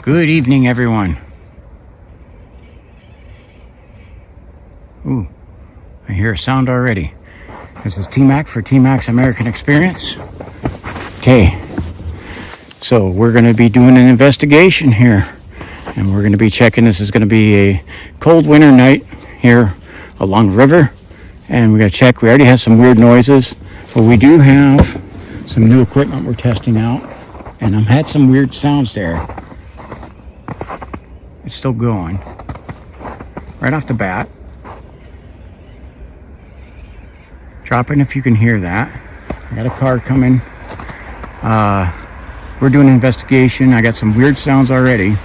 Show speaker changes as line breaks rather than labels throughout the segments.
Good evening, everyone. Ooh, I hear a sound already. This is T-Mac for T-Mac's American Experience. Okay, so we're going to be doing an investigation here, and we're going to be checking. This is going to be a cold winter night here along the river, and we got to check. We already have some weird noises, but we do have some new equipment we're testing out, and I've had some weird sounds there. It's still going right off the bat. Drop in if you can hear that. I got a car coming. We're doing an investigation. I got some weird sounds already,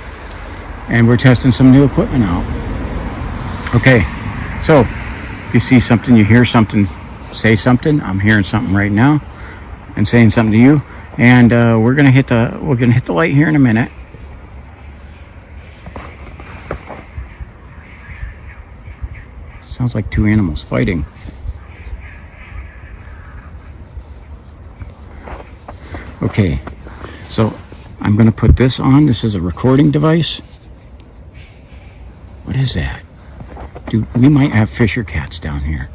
and we're testing some new equipment out. Okay, so if you see something, you hear something, say something. I'm hearing something right now and saying something to you, and we're gonna hit the light here in a minute. Sounds like two animals fighting. Okay, so I'm going to put this on. This is a recording device. What is that? Dude, we might have fisher cats down here.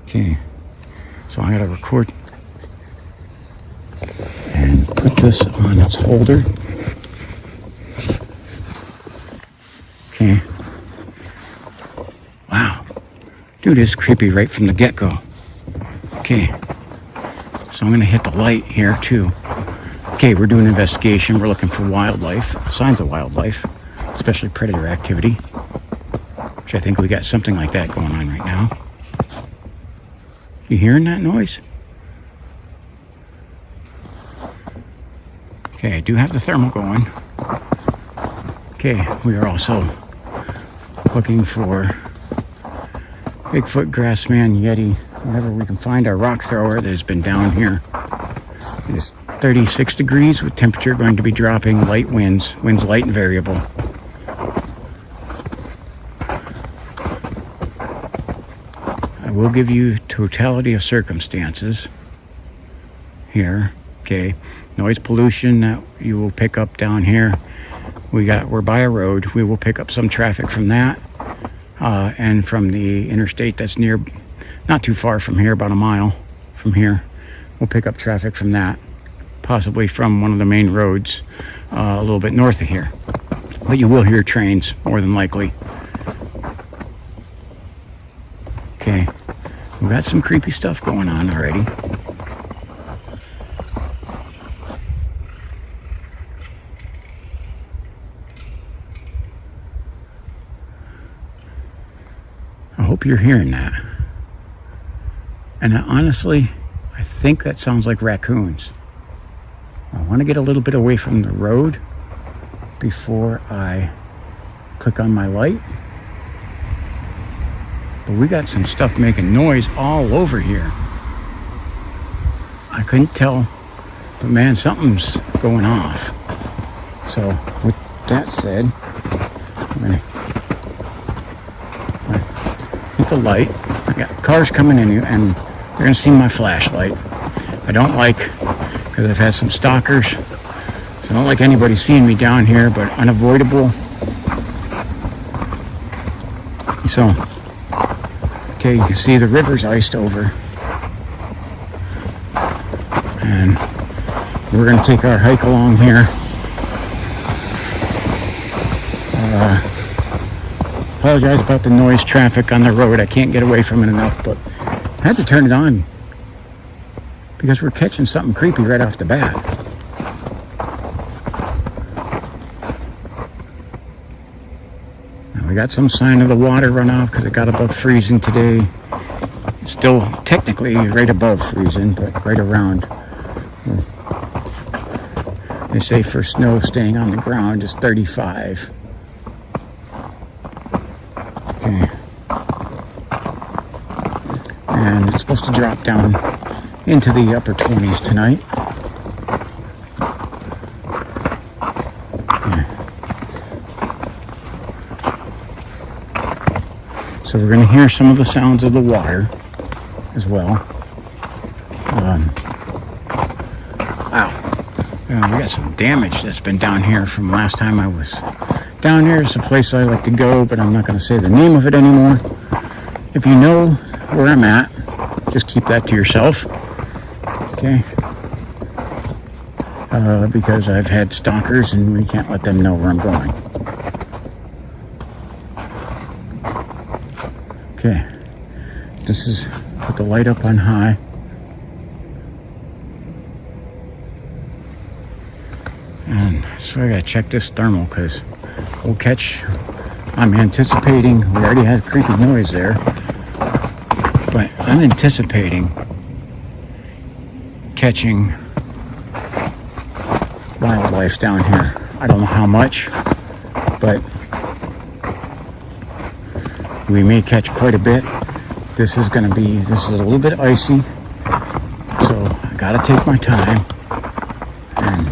Okay, so I got to record and put this on its holder. Okay. Wow. Dude, it's creepy right from the get-go. Okay. So I'm going to hit the light here, too. Okay, we're doing an investigation. We're looking for wildlife, signs of wildlife, especially predator activity, which I think we got something like that going on right now. You hearing that noise? Okay, I do have the thermal going. Okay, we are also looking for Bigfoot, grassman, yeti, whatever we can find. Our rock thrower that has been down here. It is 36 degrees with temperature going to be dropping, light winds light and variable. I will give you totality of circumstances here. Okay, noise pollution that you will pick up down here. We're by a road. We will pick up some traffic from that, and from the interstate that's near, not too far from here, about a mile from here. We'll pick up traffic from that, possibly from one of the main roads a little bit north of here. But you will hear trains, more than likely. Okay, we've got some creepy stuff going on already. I hope you're hearing that. And honestly, I think that sounds like raccoons. I want to get a little bit away from the road before I click on my light. But we got some stuff making noise all over here. I couldn't tell, but man, something's going off. So with that said, I'm gonna hit the light. I got cars coming in and they're gonna see my flashlight. I don't like, because I've had some stalkers, so I don't like anybody seeing me down here, but unavoidable. So, okay, you can see the river's iced over. And we're gonna take our hike along here. Apologize about the noise traffic on the road. I can't get away from it enough, but I had to turn it on because we're catching something creepy right off the bat. Now we got some sign of the water runoff because it got above freezing today. It's still technically right above freezing, but right around. They say for snow staying on the ground is 35. Okay. And it's supposed to drop down into the upper 20s tonight. Yeah. So we're going to hear some of the sounds of the water as well. Wow. We got some damage that's been down here from last time I was down here. It's a place I like to go, but I'm not going to say the name of it anymore. If you know where I'm at, just keep that to yourself. Okay? Because I've had stalkers and we can't let them know where I'm going. Okay. This is, put the light up on high. And so I gotta check this thermal because we'll catch, I'm anticipating, we already had creepy noise there, but I'm anticipating catching wildlife down here. I don't know how much, but we may catch quite a bit. This is a little bit icy, so I gotta take my time. And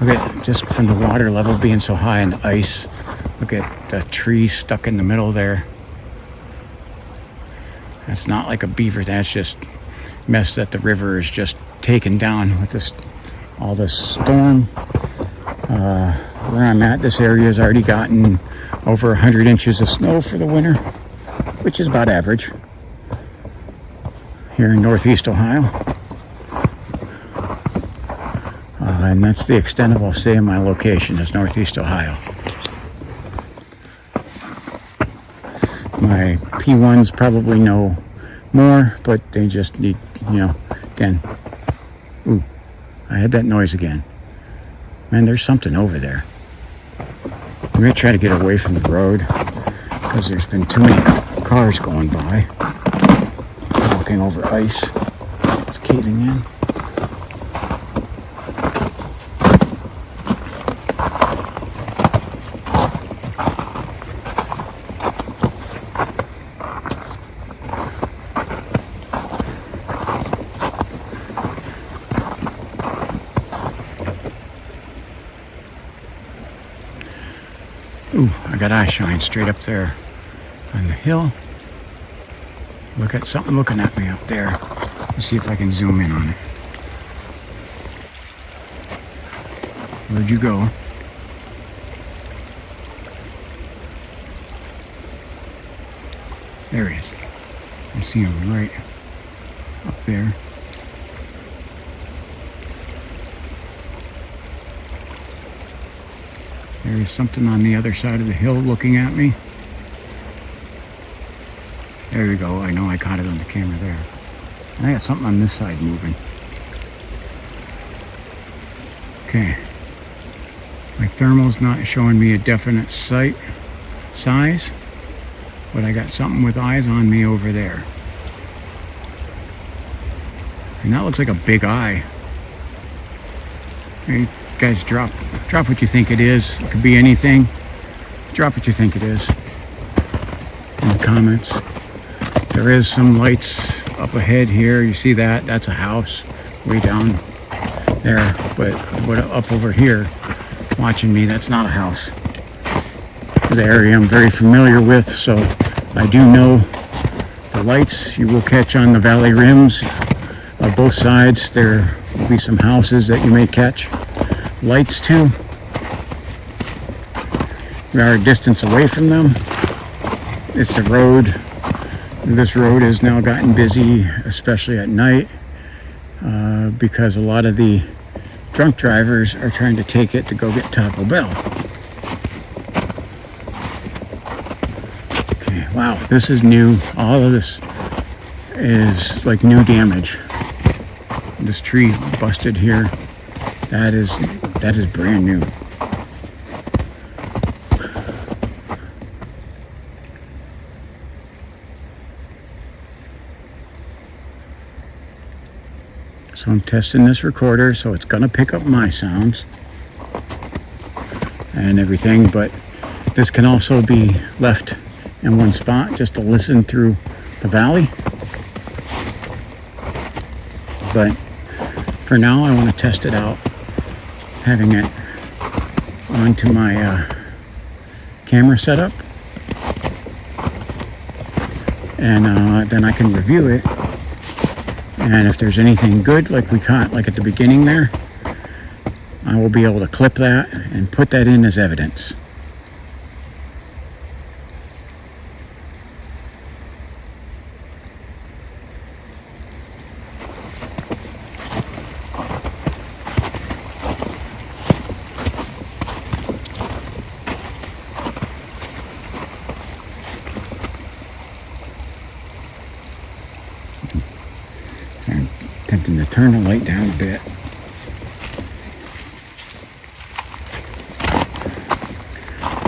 look at, just from the water level being so high and the ice, look at the tree stuck in the middle there. That's not like a beaver, that's just mess that the river is just taken down with this, all this storm. Where I'm at, this area has already gotten over 100 inches of snow for the winter, which is about average here in Northeast Ohio. And that's the extent of, I'll say, my location is Northeast Ohio. My P1s probably know more, but they just need, again. Ooh, I had that noise again. Man, there's something over there. I'm going to try to get away from the road because there's been too many cars going by. Walking over ice. It's caving in. Ooh, I got eye shine straight up there on the hill. Look at something looking at me up there. Let's see if I can zoom in on it. Where'd you go? There he is. I see him right up there. There is something on the other side of the hill looking at me. There we go. I know I caught it on the camera there. And I got something on this side moving. Okay. My thermal's not showing me a definite size, but I got something with eyes on me over there. And that looks like a big eye. Hey, guys, drop what you think it is. It could be anything. Drop what you think it is in the comments. There is some lights up ahead here. You see that? That's a house way down there. But what up over here, watching me, that's not a house. The area I'm very familiar with, so I do know the lights you will catch on the valley rims of both sides. There will be some houses that you may catch lights to. We are a distance away from them. It's the road. This road has now gotten busy, especially at night, because a lot of the drunk drivers are trying to take it to go get Taco Bell. Okay, wow, this is new. All of this is like new damage. This tree busted here. That is brand new. So I'm testing this recorder, so it's gonna pick up my sounds and everything, but this can also be left in one spot just to listen through the valley. But for now, I want to test it out, having it onto my camera setup, and then I can review it And if there's anything good, like we caught like at the beginning there, I will be able to clip that and put that in as evidence. I'm attempting to turn the light down a bit.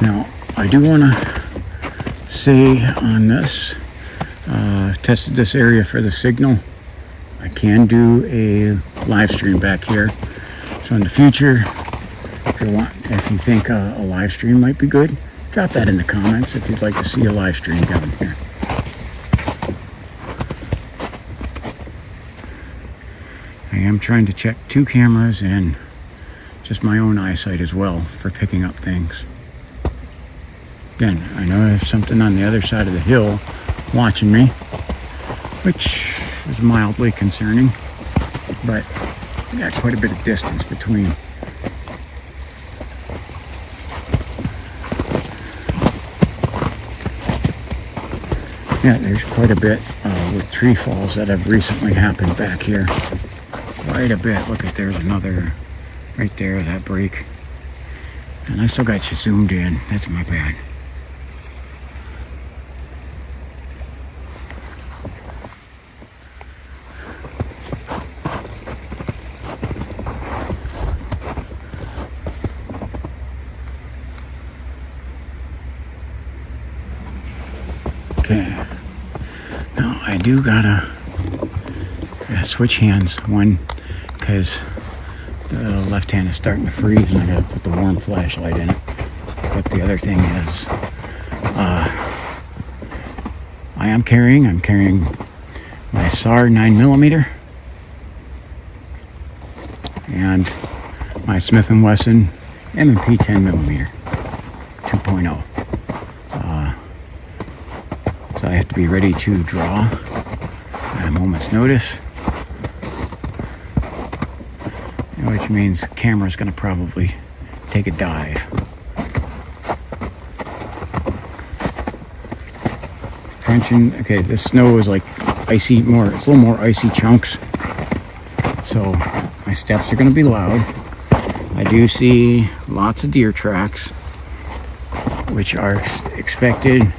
Now, I do want to say on this, tested this area for the signal. I can do a live stream back here. So in the future, if you think a live stream might be good, drop that in the comments if you'd like to see a live stream down here. I am trying to check 2 cameras and just my own eyesight as well for picking up things. Again, I know there's something on the other side of the hill watching me, which is mildly concerning, but I got quite a bit of distance between. Yeah, there's quite a bit with tree falls that have recently happened back here. Quite a bit. Look at, there's another right there, that break. And I still got you zoomed in. That's my bad. Okay. Now I do gotta switch hands. One, because the left hand is starting to freeze and I gotta put the warm flashlight in it. But the other thing is, I'm carrying my SAR 9mm and my Smith & Wesson M&P 10mm 2.0. So I have to be ready to draw at a moment's notice, which means the camera's going to probably take a dive. Crunching. Okay, this snow is like icy, it's a little more icy chunks, so my steps are going to be loud. I do see lots of deer tracks, which are expected.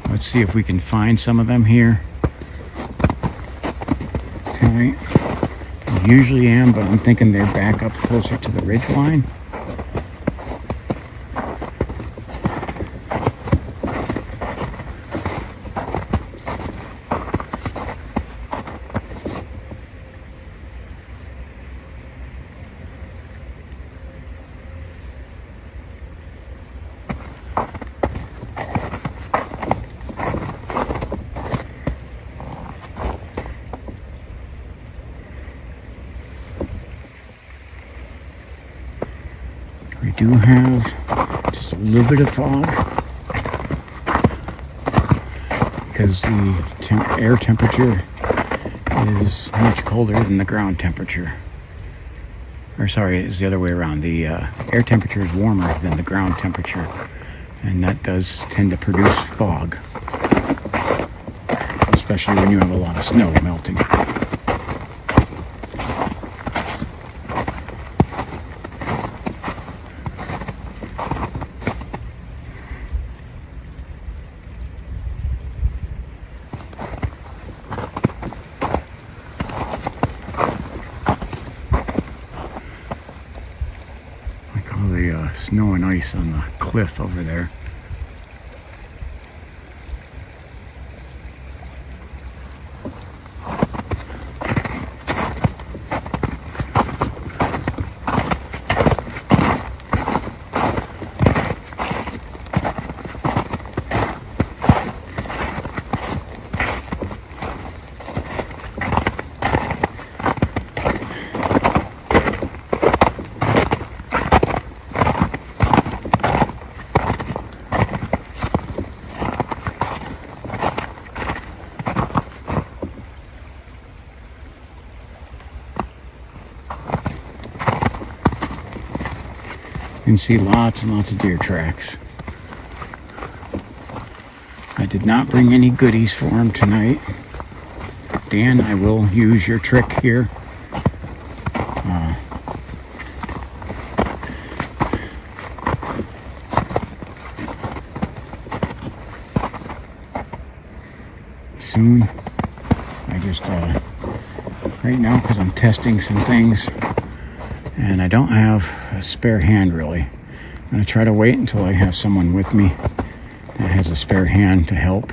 Let's see if we can find some of them here. Okay. I usually am, but I'm thinking they're back up closer to the ridge line. We do have just a little bit of fog because the air temperature is much colder than the ground temperature. Or sorry, it's the other way around. The air temperature is warmer than the ground temperature, and that does tend to produce fog, especially when you have a lot of snow melting. Snow and ice on the cliff over there. can see lots and lots of deer tracks. I did not bring any goodies for him tonight. Dan, I will use your trick here. Soon. I just, right now, because I'm testing some things, and I don't have a spare hand really. I'm going to try to wait until I have someone with me that has a spare hand to help.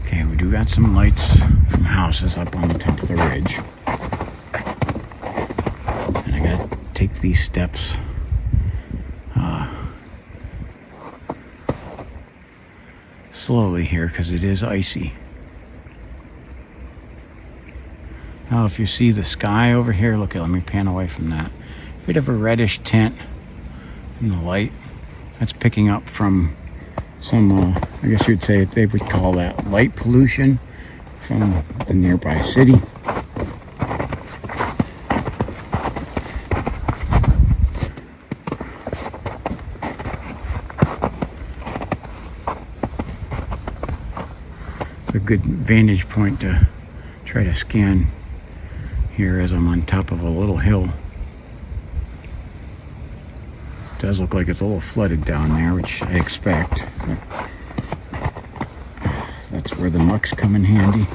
Okay, we do got some lights from houses up on the top of the ridge. And I gotta take these steps slowly here because it is icy. Now if you see the sky over here, look, let me pan away from that. Bit of a reddish tint in the light. That's picking up from some, I guess you'd say they would call that light pollution from the nearby city. It's a good vantage point to try to scan here as I'm on top of a little hill. It does look like it's a little flooded down there, which I expect. That's where the mucks come in handy.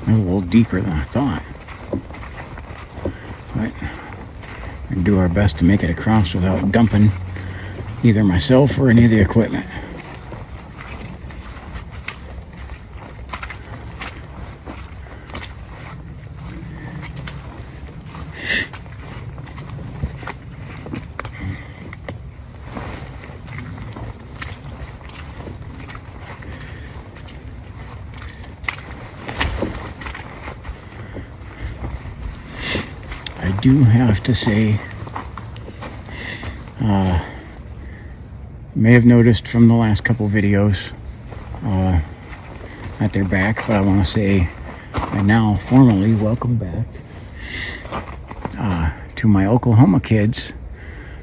That was a little deeper than I thought. But we're going to do our best to make it across without dumping either myself or any of the equipment. I do have to say, you may have noticed from the last couple videos that they're back, but I want to say I now formally welcome back to my Oklahoma kids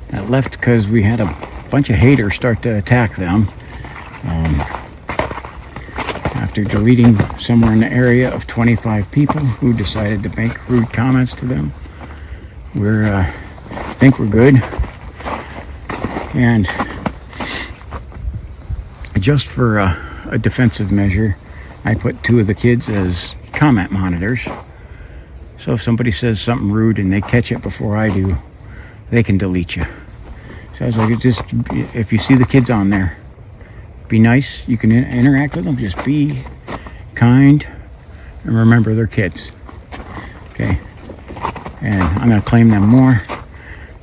that left because we had a bunch of haters start to attack them. After deleting somewhere in the area of 25 people who decided to make rude comments to them. I think we're good. And just for a defensive measure, I put 2 of the kids as comment monitors. So if somebody says something rude and they catch it before I do, they can delete you. So I was like, just if you see the kids on there, be nice. You can interact with them. Just be kind and remember they're kids. Okay. And I'm going to claim them more.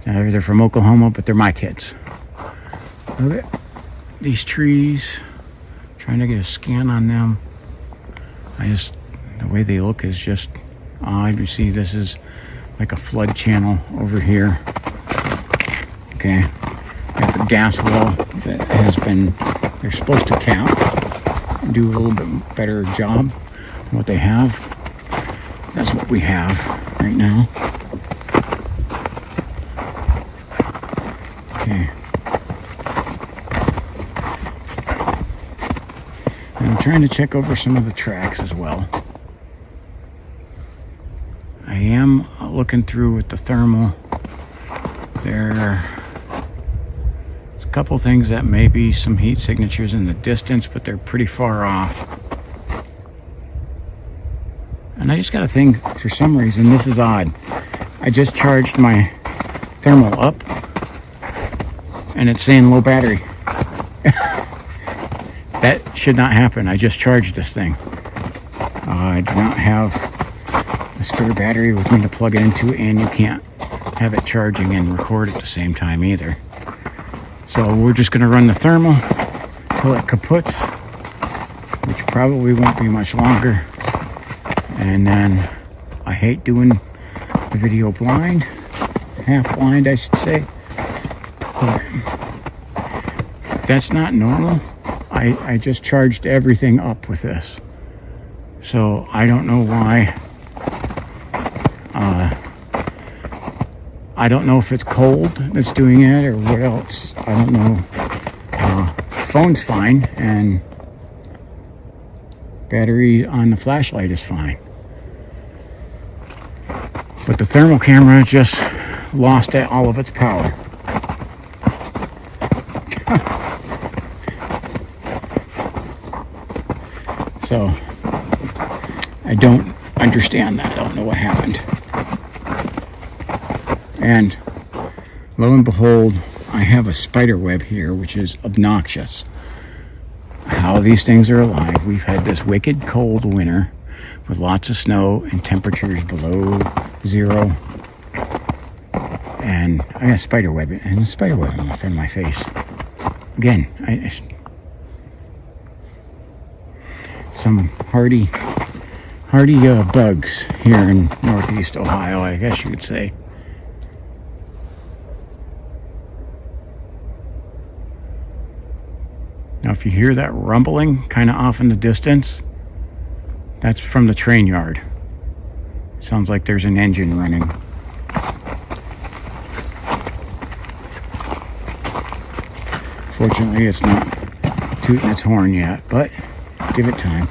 They're from Oklahoma, but they're my kids. Look at these trees. Trying to get a scan on them. The way they look is just odd. You see, this is like a flood channel over here. Okay. Got the gas well that has been, they're supposed to cap and do a little bit better job than what they have. That's what we have right now. Okay. And I'm trying to check over some of the tracks as well. I am looking through with the thermal. There's a couple things that may be some heat signatures in the distance, but they're pretty far off. And I just got to think, for some reason, this is odd. I just charged my thermal up, and it's saying low battery. That should not happen. I just charged this thing. I do not have a spare battery with me to plug it into, and you can't have it charging and record at the same time either. So we're just going to run the thermal till it kaputs, which probably won't be much longer. And then I hate doing the video blind, half blind I should say, but that's not normal. I just charged everything up with this, so I don't know why. I don't know if it's cold that's doing it or what else. I don't know. Phone's fine, and battery on the flashlight is fine, but the thermal camera just lost all of its power. So I don't understand that. I don't know what happened. And lo and behold, I have a spider web here, which is obnoxious. How these things are alive. We've had this wicked cold winter with lots of snow and temperatures below zero. And I got a spider web, and a spider web in front of my face. Again, some hardy bugs here in northeast Ohio, I guess you could say. Now, if you hear that rumbling kind of off in the distance, that's from the train yard. It sounds like there's an engine running. Fortunately, it's not tooting its horn yet, but give it time.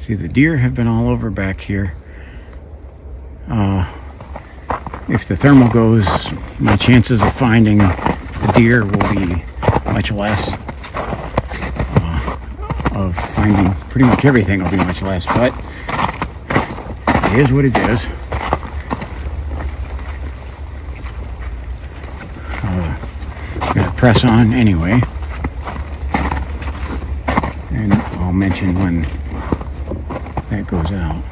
See, the deer have been all over back here. If the thermal goes, my chances of finding the deer will be much less. Of finding pretty much everything will be much less, but it is what it is. Gotta press on anyway, and I'll mention when that goes out.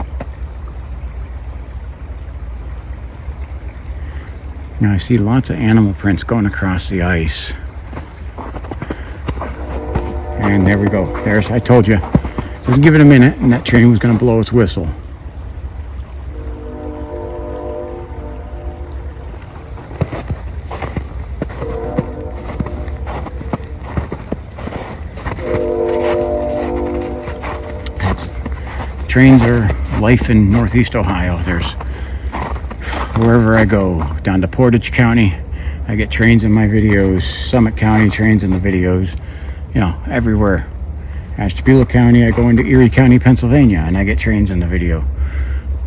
Now I see lots of animal prints going across the ice. And there we go. There's, I told you, just give it a minute and that train was going to blow its whistle. Trains are life in northeast Ohio. There's, wherever I go, down to Portage County, I get trains in my videos. Summit County, trains in the videos. You know, everywhere. Ashtabula County, I go into Erie County, Pennsylvania, and I get trains in the video.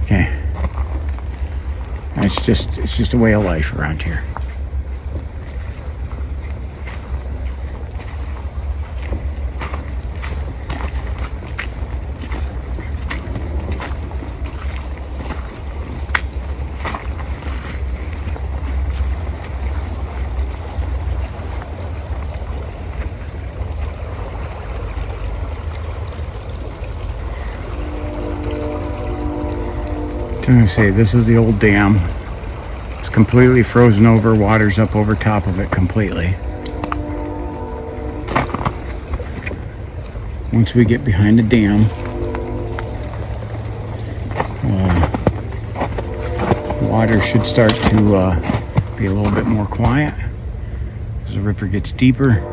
Okay. It's just a way of life around here. I'm going to say this is the old dam. It's completely frozen over, water's up over top of it completely. Once we get behind the dam, water should start to be a little bit more quiet as the river gets deeper.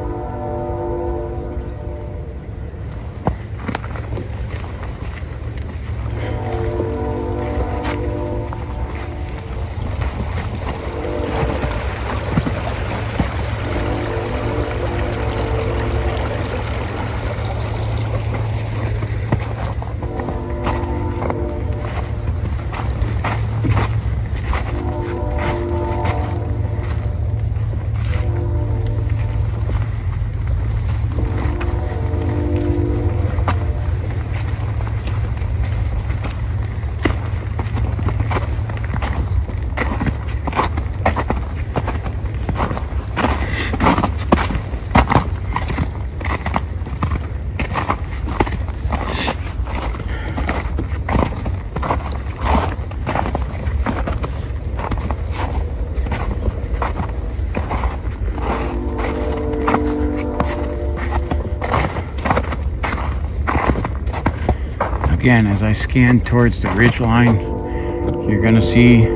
again, as I scan towards the ridge line, you're gonna see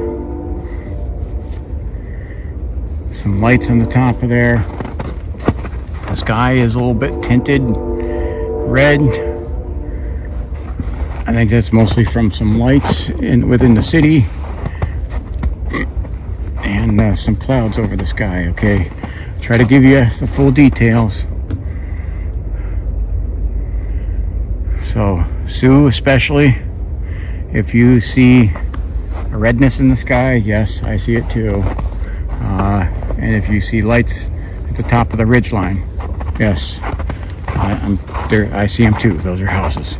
some lights on the top of there. The sky is a little bit tinted red. I think that's mostly from some lights within the city and some clouds over the sky. Okay, try to give you the full details. So Sue, especially, if you see a redness in the sky, yes, I see it too. And if you see lights at the top of the ridge line, yes, I'm there. I see them too. Those are houses.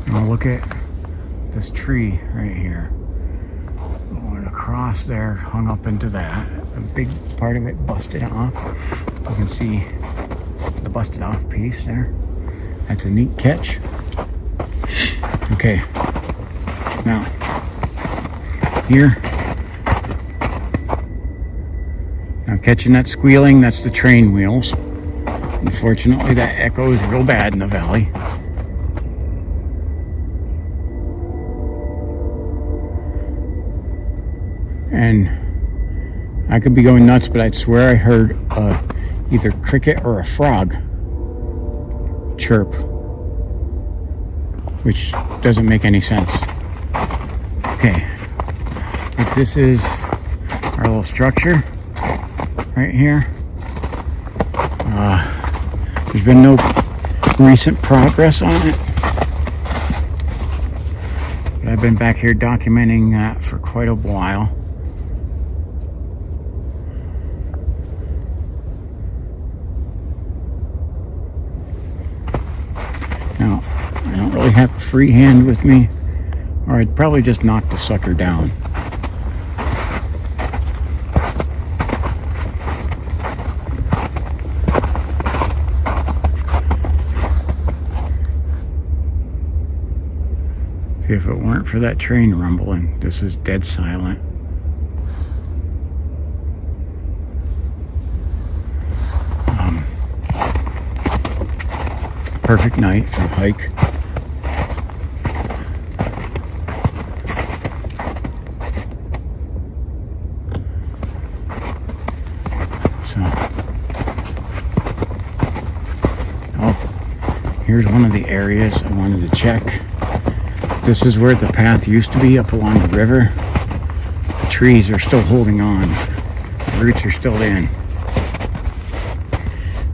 Now look at this tree right here. Going across there, hung up into that. A big part of it busted off. You can see the busted off piece there. That's a neat catch. Okay. Now, here. Now catching that squealing, that's the train wheels. Unfortunately, that echoes real bad in the valley. And I could be going nuts, but I'd swear I heard either cricket or a frog chirp, which doesn't make any sense. Okay, but this is our little structure right here. There's been no recent progress on it, but I've been back here documenting that for quite a while. Now, I don't really have a free hand with me, or I'd probably just knock the sucker down. See, if it weren't for that train rumbling, this is dead silent. Perfect night for a hike. So, here's one of the areas I wanted to check. This is where the path used to be, up along the river. The trees are still holding on. The roots are still in.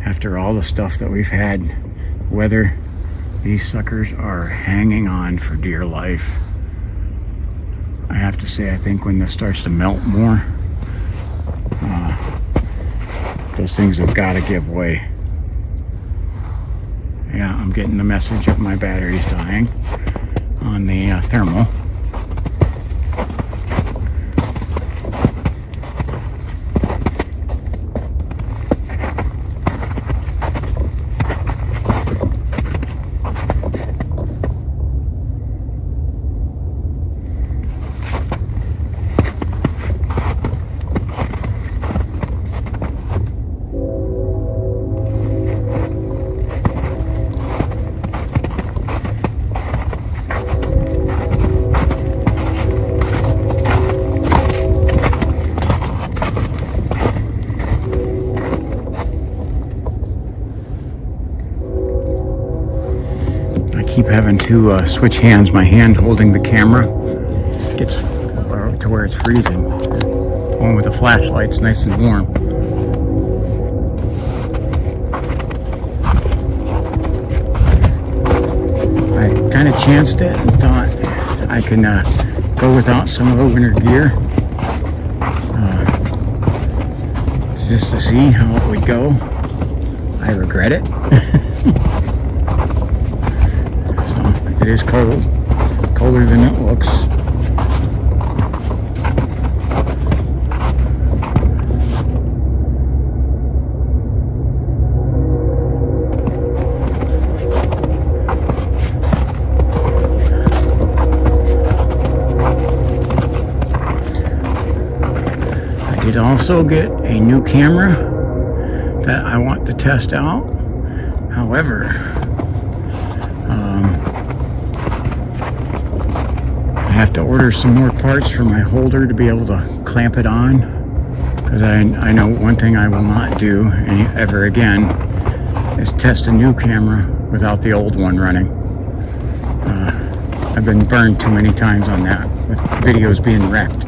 After all the stuff that we've had, weather, these suckers are hanging on for dear life. I have to say, I think when this starts to melt more, those things have got to give way. Yeah, I'm getting the message of my batteries dying on the thermal. Keep having to switch hands. My hand holding the camera gets to where it's freezing. One with the flashlight's nice and warm. I kind of chanced it and thought I can go without some of the winter gear just to see how it would go. I regret it. It is cold, colder than it looks. did also get a new camera that I want to test out. However, I have to order some more parts for my holder to be able to clamp it on, because I know one thing I will not do ever again is test a new camera without the old one running. I've been burned too many times on that, with videos being wrecked.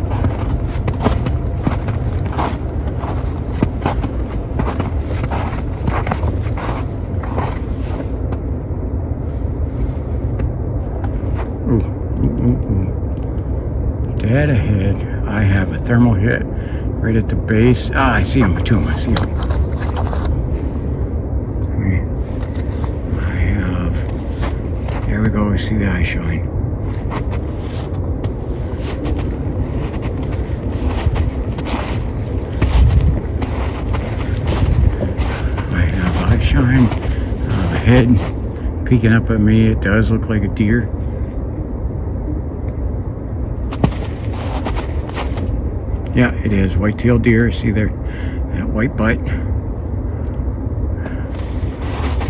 Dead ahead, I have a thermal hit right at the base. Ah, I see him, two of them, I see him. I have, there we go, we see the eye shine. I have eye shine, the head peeking up at me. It does look like a deer. Yeah, it is white-tailed deer. See there, that white butt.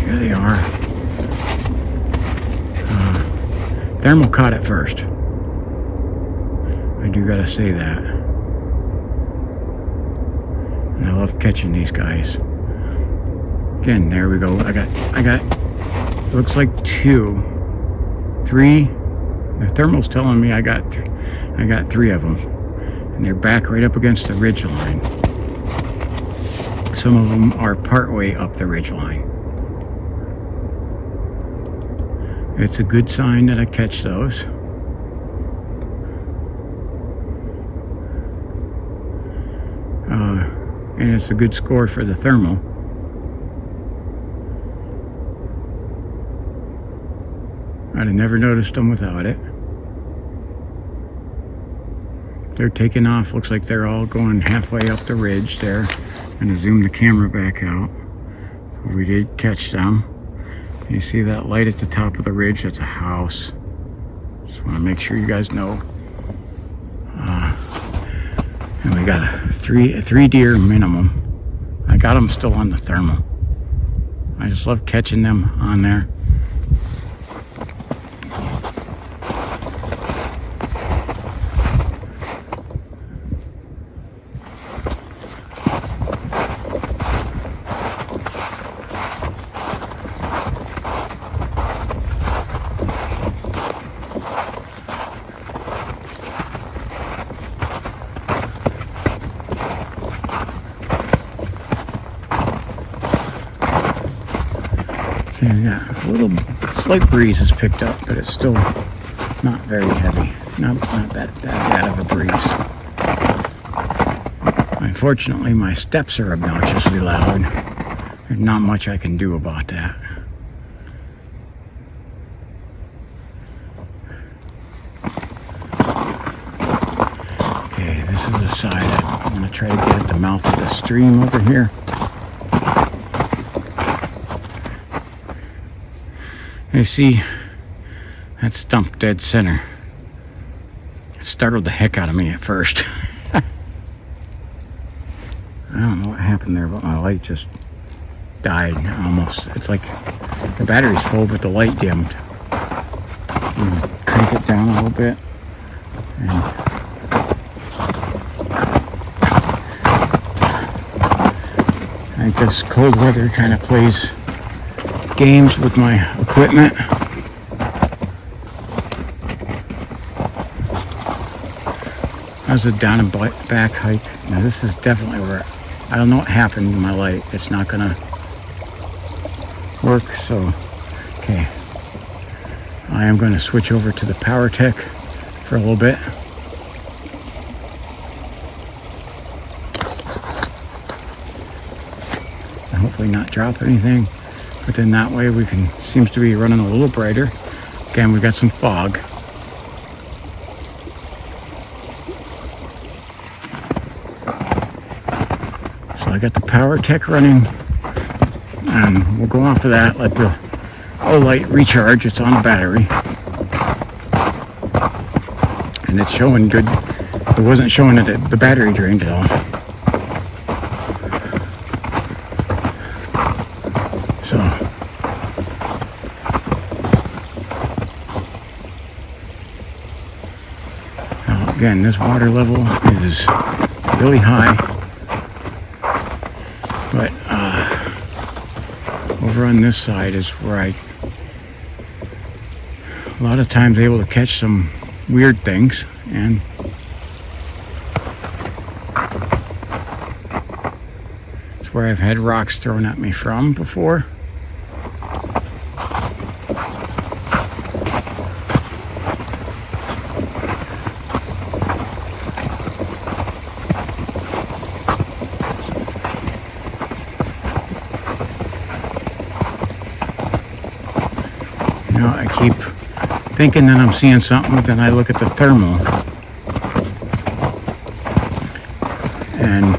Here they are. Thermal caught it first. I do gotta say that. And I love catching these guys. Again, there we go. I got. Looks like 2, 3. The thermal's telling me I got 3 of them. And they're back right up against the ridge line. Some of them are partway up the ridge line. It's a good sign that I catch those. And it's a good score for the thermal. I'd have never noticed them without it. They're taking off. Looks like they're all going halfway up the ridge there. I'm going to zoom the camera back out. We did catch them. You see that light at the top of the ridge? That's a house. Just want to make sure you guys know. And we got a three deer minimum. I got them still on the thermal. I just love catching them on there. Okay, we got a little slight breeze has picked up, but it's still not very heavy. Not that bad of a breeze. Unfortunately, my steps are obnoxiously loud. There's not much I can do about that. Okay, this is the side. I'm going to try to get at the mouth of the stream over here. You see, that stump dead center. It startled the heck out of me at first. I don't know what happened there, but my light just died almost. It's like the battery's full, but the light dimmed. Crank it down a little bit. And I think this cold weather kind of plays games with my equipment. That was a down and back hike. Now this is definitely where, I don't know what happened to my light. It's not gonna work, so, okay. I am gonna switch over to the PowerTech for a little bit. And hopefully not drop anything. But then that way we can, seems to be running a little brighter. Again, we got some fog. So I got the PowerTech running, and we'll go off of that, let the light recharge. It's on the battery. And it's showing good. It wasn't showing that the battery drained at all. Again, this water level is really high, but over on this side is where I a lot of times able to catch some weird things, and it's where I've had rocks thrown at me from before. I keep thinking that I'm seeing something, but then I look at the thermal and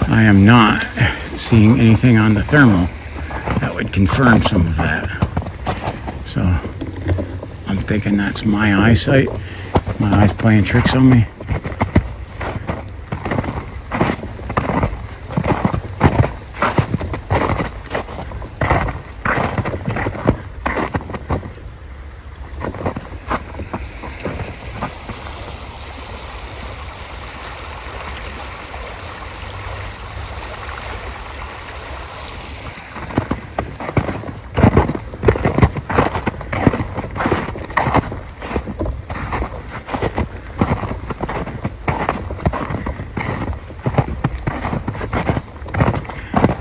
I am not seeing anything on the thermal that would confirm some of that. So I'm thinking that's my eyesight, my eyes playing tricks on me.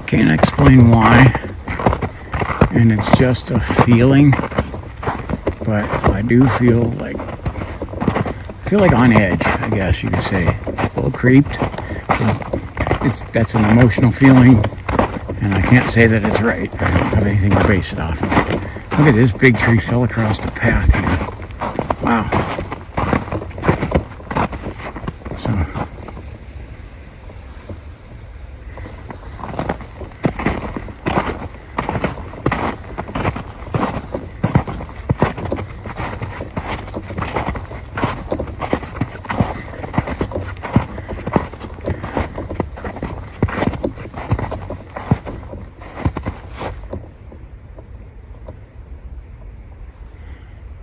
Can't explain why, and it's just a feeling, but I do feel like on edge, I guess you could say. A little creeped. That's an emotional feeling, and I can't say that it's right. I don't have anything to base it off of. Look at this big tree fell across the path here. Wow.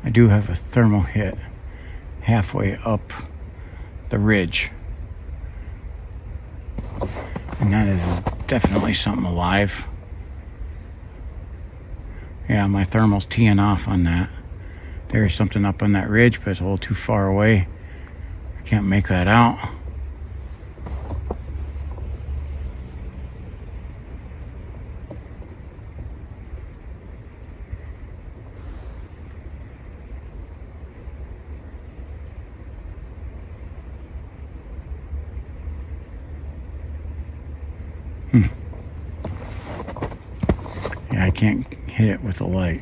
I do have a thermal hit halfway up the ridge, and that is definitely something alive. Yeah, my thermal's teeing off on that. There's something up on that ridge, but it's a little too far away. I can't make that out. Yeah, I can't hit it with the light.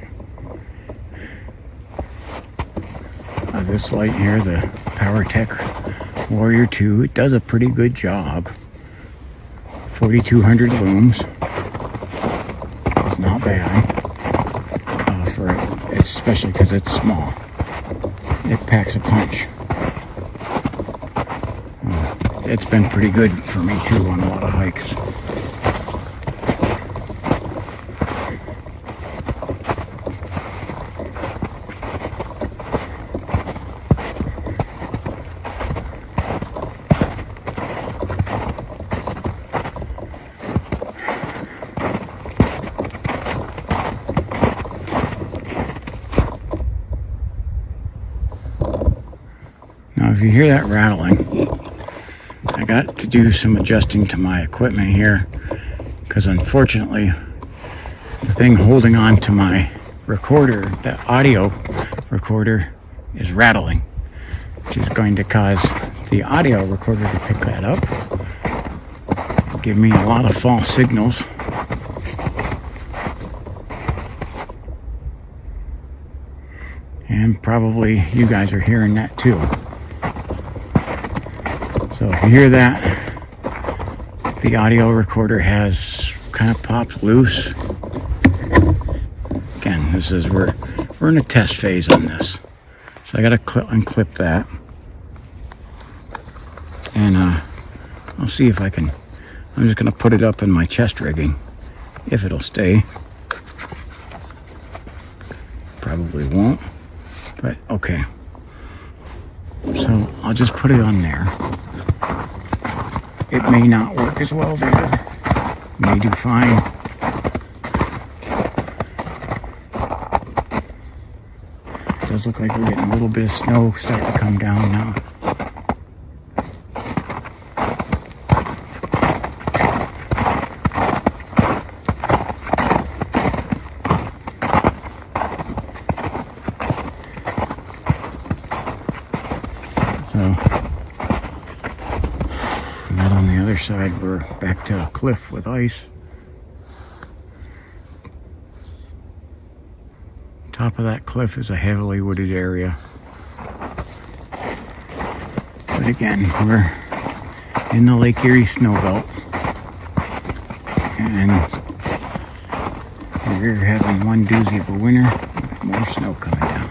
This light here, the PowerTech Warrior 2, it does a pretty good job. 4,200 looms. It's not bad for it, especially because it's small. It packs a punch. It's been pretty good for me too on a lot of hikes. Now, if you hear that rattling, I got to do some adjusting to my equipment here, because unfortunately the thing holding on to my recorder, the audio recorder, is rattling, which is going to cause the audio recorder to pick that up, give me a lot of false signals. And probably you guys are hearing that too. So if you hear that, the audio recorder has kind of popped loose. Again, this is we're in a test phase on this, so I got to unclip that, and I'll see if I can. I'm just going to put it up in my chest rigging, if it'll stay. Probably won't, but okay. So So I'll just put it on there. It may not work as well there. May do fine. It does look like we're getting a little bit of snow starting to come down now. So, and then on the other side, we're back to a cliff with ice. Top of that cliff is a heavily wooded area. But again, we're in the Lake Erie snowbelt. And we're having one doozy of a winter with more snow coming down.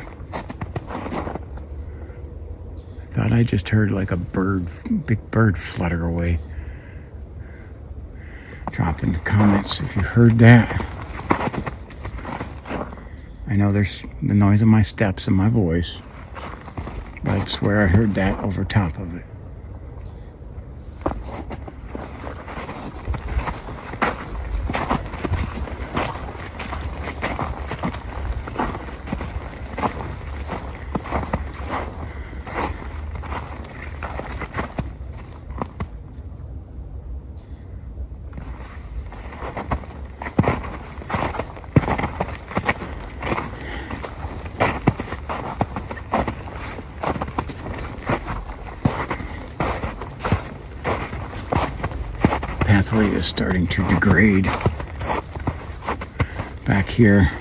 Thought I just heard like a big bird flutter away. Drop in the comments if you heard that. I know there's the noise of my steps and my voice, but I swear I heard that over top of it. Pathway is starting to degrade back here.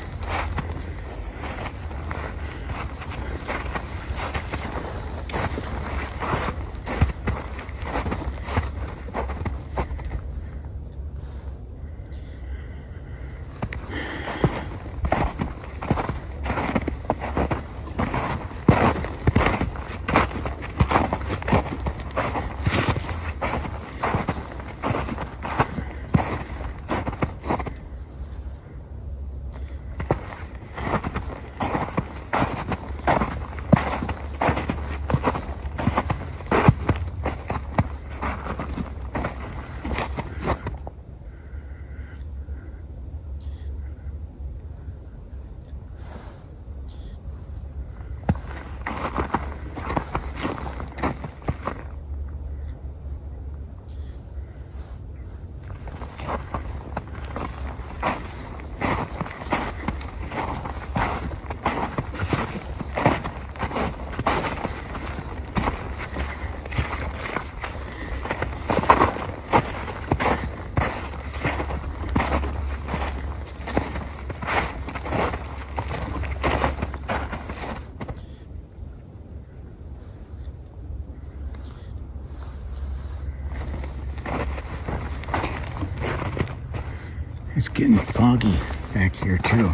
It's getting foggy back here too.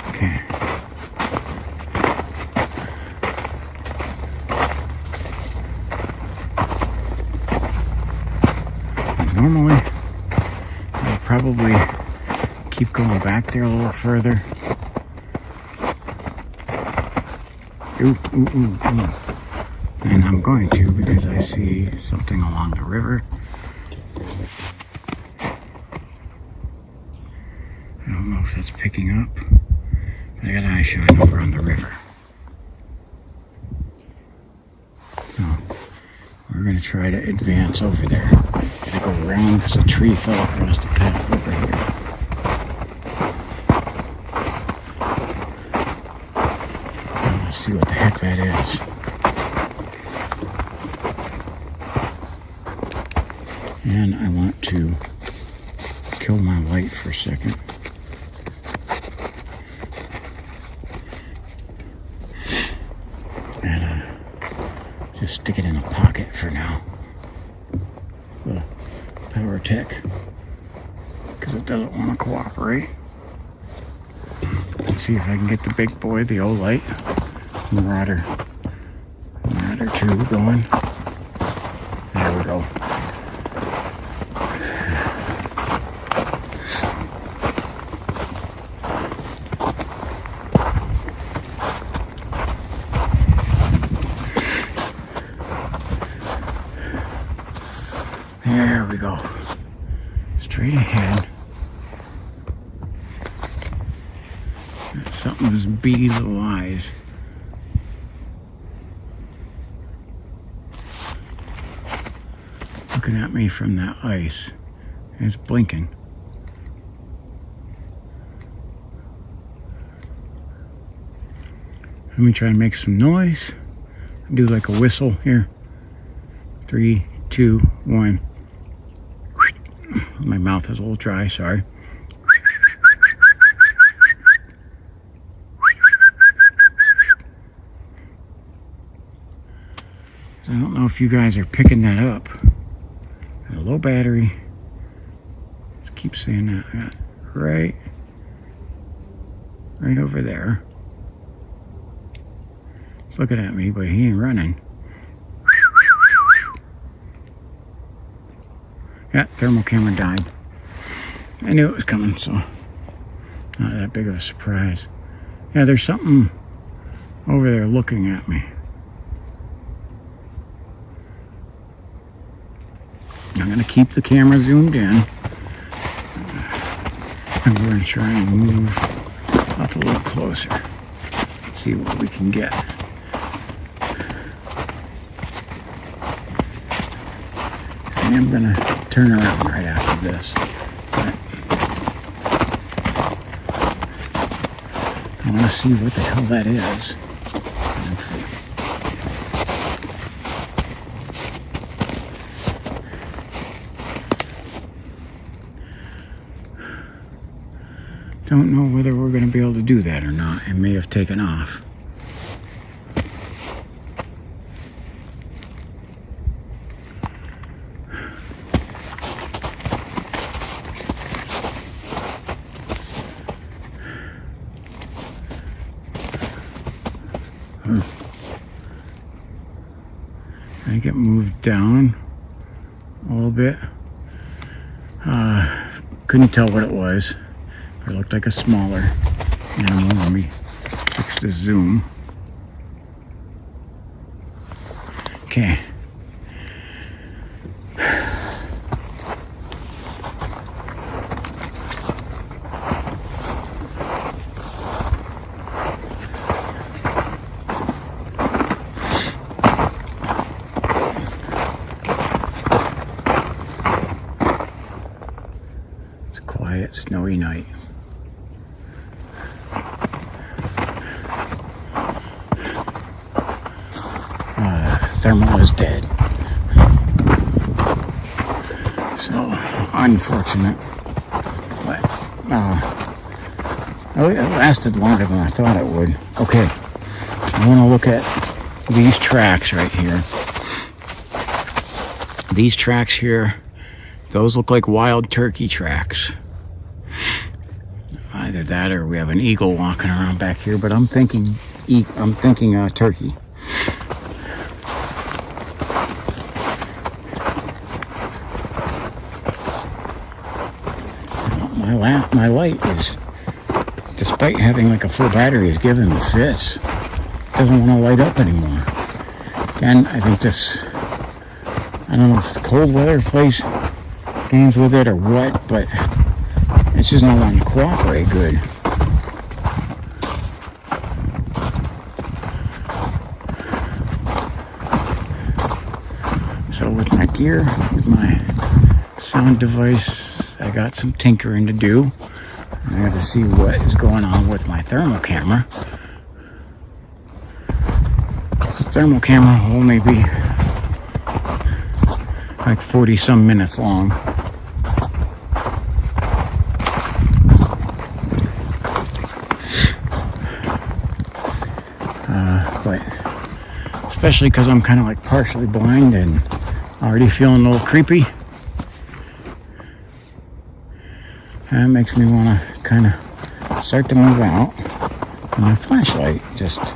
Okay. Normally, I'll probably keep going back there a little further. Ooh. And I'm going to because I see something along the river. I don't know if that's picking up, but I got eye shine over on the river. So we're going to try to advance over there. Gotta go around because a tree fell across the path over here. Let's see what the heck that is. And I want to kill my light for a second. And just stick it in a pocket for now. The power tech. Because it doesn't want to cooperate. Let's see if I can get the big boy, the old light. Marauder 2 going. There we go. There we go. Straight ahead. Something with those beady little eyes. Looking at me from that ice. And it's blinking. Let me try and make some noise. Do like a whistle here. 3, 2, 1. My mouth is a little dry, sorry. I don't know if you guys are picking that up. A low battery. Just keep saying that. I got right over there. He's looking at me, but he ain't running. Yeah, thermal camera died. I knew it was coming, so not that big of a surprise. Yeah, there's something over there looking at me. I'm going to keep the camera zoomed in. And we're going to try and move up a little closer. See what we can get. I am going to turn around right after this. But I want to see what the hell that is. Don't know whether we're going to be able to do that or not. It may have taken off. I get moved down a little bit. Couldn't tell what it was. It looked like a smaller animal. Let me fix the zoom. Okay. It's a quiet, snowy night. Thermal is dead. So, unfortunate. But, it lasted longer than I thought it would. Okay, I want to look at these tracks right here. These tracks here, those look like wild turkey tracks. Either that or we have an eagle walking around back here, but I'm thinking turkey. My light is, despite having like a full battery, is giving me fits. It doesn't want to light up anymore. Again, I think this, I don't know if the cold weather plays games with it or what, but it's just not wanting to cooperate good. So with my gear, with my sound device, I got some tinkering to do. I have to see what is going on with my thermal camera. The thermal camera will only be like 40 some minutes long. But especially because I'm kind of like partially blind and already feeling a little creepy. That makes me want to kind of start to move out. And my flashlight just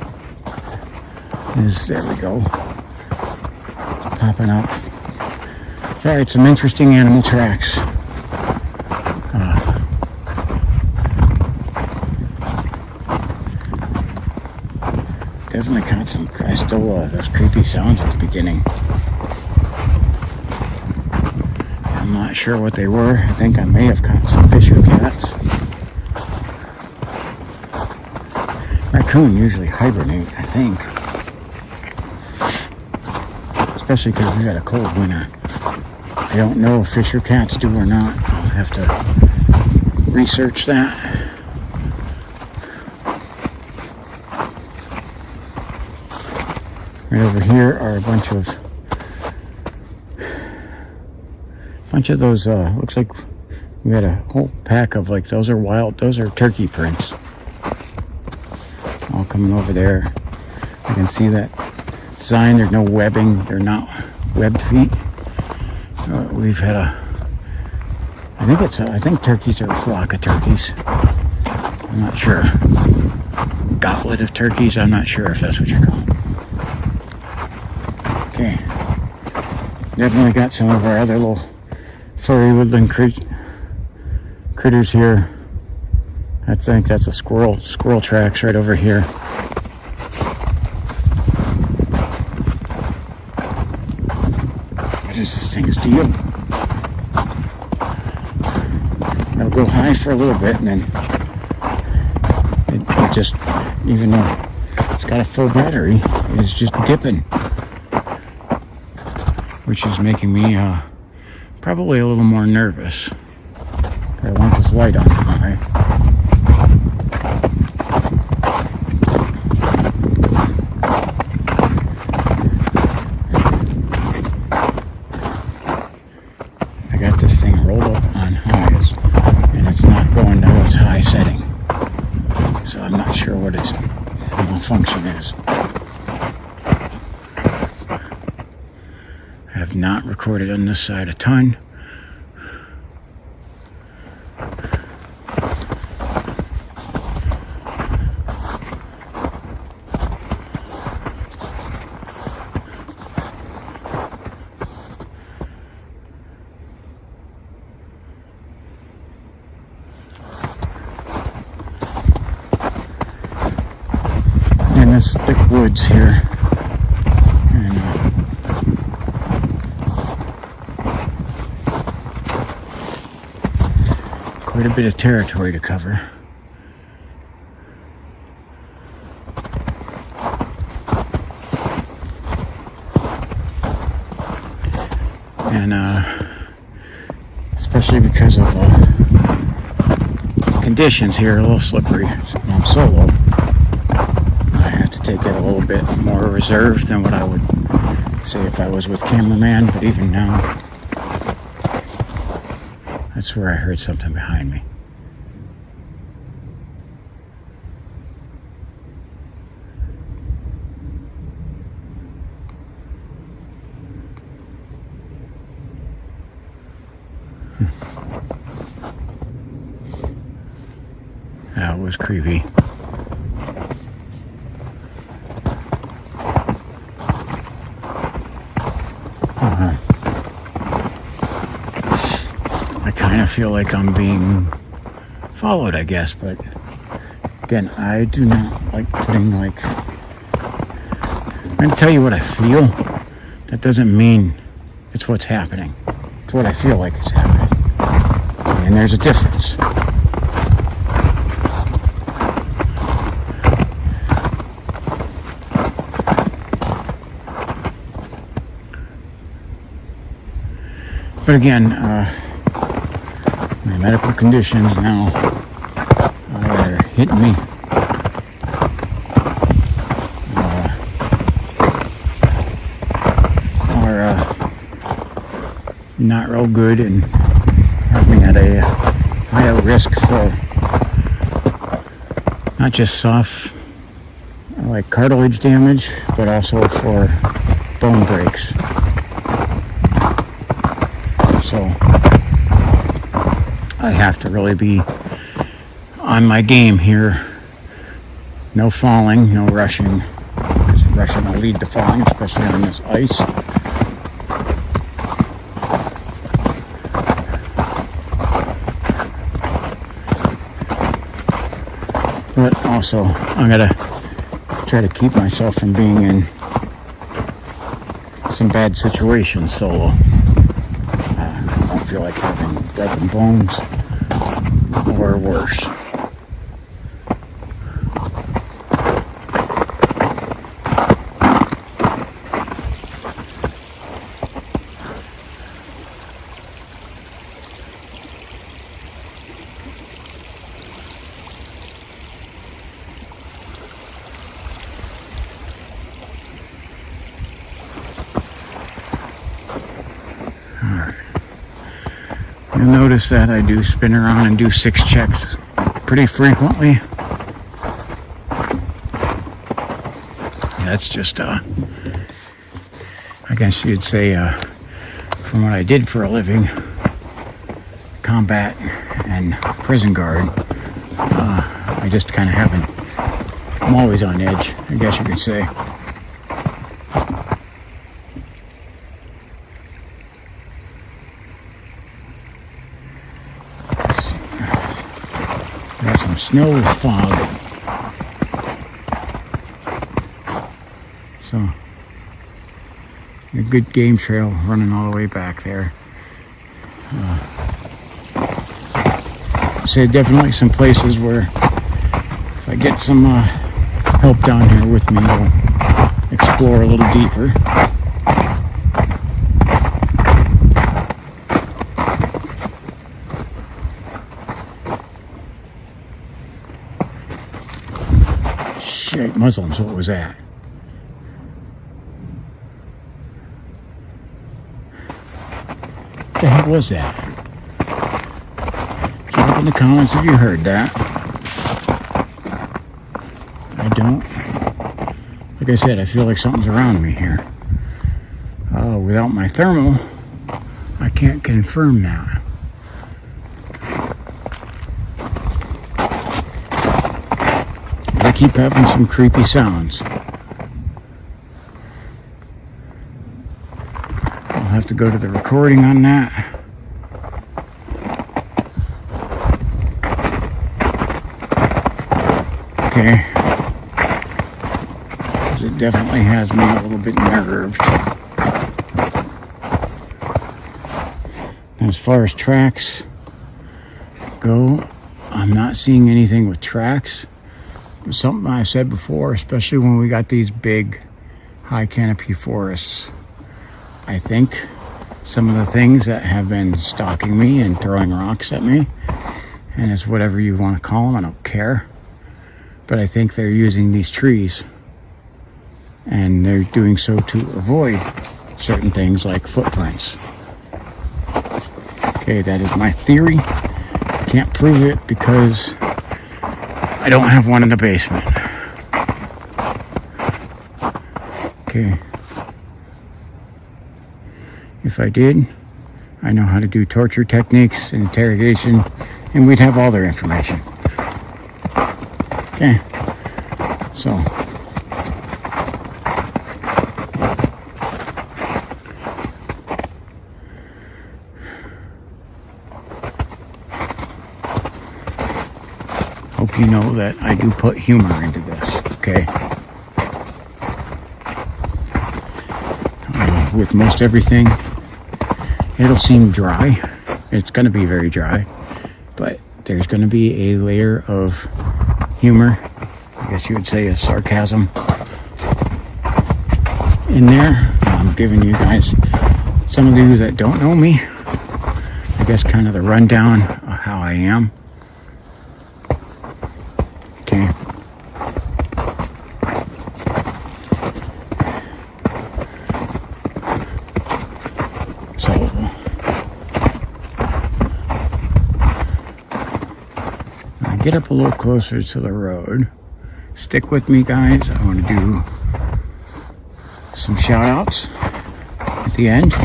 is, there we go, it's popping up. Sorry, it's some interesting animal tracks. Definitely caught some Ashtabula, those creepy sounds at the beginning. I'm not sure what they were. I think I may have caught some fisher cats. Raccoon usually hibernate, I think. Especially because we got a cold winter. I don't know if fisher cats do or not. I'll have to research that. Right over here are a bunch of those, looks like we got a whole pack of, like, those are turkey prints. All coming over there. I can see that sign, there's no webbing, they're not webbed feet. We've had I think turkeys are a flock of turkeys. I'm not sure. Goblet of turkeys, I'm not sure if that's what you're calling. Okay. Definitely got some of our other little furry woodland critters here. I think that's a squirrel tracks right over here. What is this thing's deal? It'll go high for a little bit and then it just, even though it's got a full battery, it's just dipping. Which is making me probably a little more nervous. I want this light on high. I got this thing rolled up on highs, and it's not going to its high setting. So I'm not sure what its malfunction is. I have not recorded on this side a ton. In this thick woods here. Quite a bit of territory to cover. And especially because of conditions here, a little slippery. I'm solo. I have to take it a little bit more reserved than what I would say if I was with cameraman, but even now, that's where I heard something behind me. That was creepy. I kind of feel like I'm being followed, I guess, but again, I do not like putting, like, I'm going to tell you what I feel. That doesn't mean it's what's happening. It's what I feel like is happening. And there's a difference. But again, my medical conditions now are hitting me. Not real good and have me at a higher risk for not just soft, like cartilage damage, but also for bone breaks. So I have to really be on my game here. No falling, no rushing. Because rushing will lead to falling, especially on this ice. But also, I gotta try to keep myself from being in some bad situations solo. I don't feel having broken bones or worse. You'll notice that I do spin around and do 6 checks pretty frequently. That's just, I guess you'd say, from what I did for a living, combat and prison guard, I just kind of haven't, I'm always on edge, I guess you could say. Got some snow with fog. So, a good game trail running all the way back there. So definitely some places where if I get some help down here with me, I'll explore a little deeper. Shit, Muslims, what was that? What the heck was that? Drop in the comments if you heard that. I don't. Like I said, I feel like something's around me here. Without my thermal, I can't confirm that. I keep having some creepy sounds. I'll have to go to the recording on that. Okay. It definitely has me a little bit nerved. As far as tracks go, I'm not seeing anything with tracks. Something I said before, especially when we got these big high canopy forests. I think some of the things that have been stalking me and throwing rocks at me, and it's whatever you want to call them, I don't care. But I think they're using these trees, and they're doing so to avoid certain things like footprints. Okay, that is my theory. Can't prove it because I don't have one in the basement. Okay. If I did, I know how to do torture techniques and interrogation, and we'd have all their information. Okay. So. Hope you know that I do put humor into this, okay? With most everything, it'll seem dry. It's going to be very dry, but there's going to be a layer of humor, I guess you would say a sarcasm in there. I'm giving you guys, some of you that don't know me, I guess kind of the rundown of how I am. Okay. So I get up a little closer to the road. Stick with me, guys. I want to do some shout outs at the end.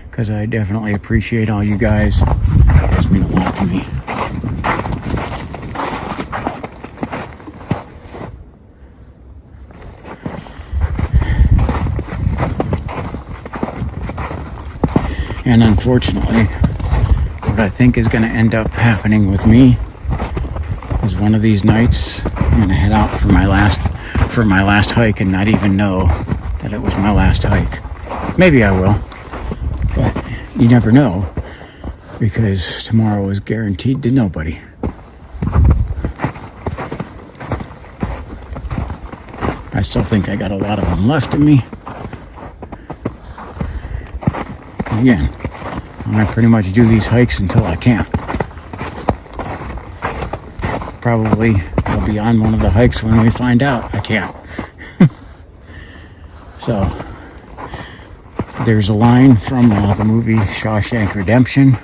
Because I definitely appreciate all you guys. You guys mean a lot to me. And unfortunately, what I think is going to end up happening with me is one of these nights I'm going to head out for my last hike and not even know that it was my last hike. Maybe I will, but you never know, because tomorrow is guaranteed to nobody. I still think I got a lot of them left in me. Again, I'm going to pretty much do these hikes until I can't. Probably I'll be on one of the hikes when we find out I can't. So, there's a line from the movie Shawshank Redemption.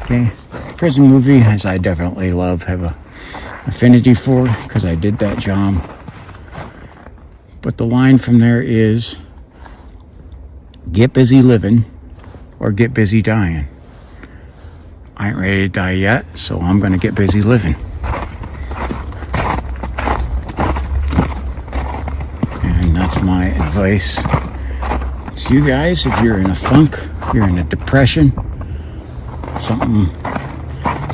Okay, prison movie, as I definitely have a affinity for, because I did that job. But the line from there is, get busy living or get busy dying. I ain't ready to die yet, so I'm going to get busy living. And that's my advice to you guys. If you're in a funk, you're in a depression, something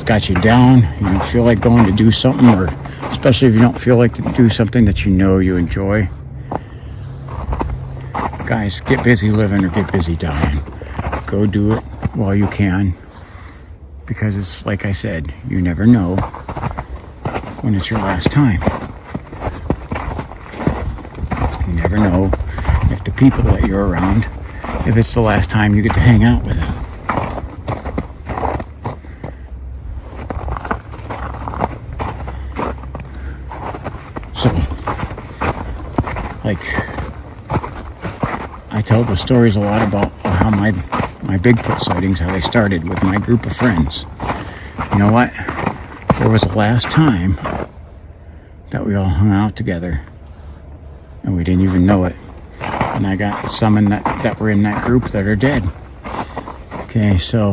got you down, you don't feel like going to do something, or especially if you don't feel like to do something that you know you enjoy, guys, get busy living or get busy dying. Go do it while you can, because it's like I said, you never know when it's your last time. You never know if the people that you're around, if it's the last time you get to hang out with them. So, like, I tell the stories a lot about how my Bigfoot sightings, how they started with my group of friends. You know what? There was a last time that we all hung out together, and we didn't even know it. And I got some in that were in that group that are dead. Okay, so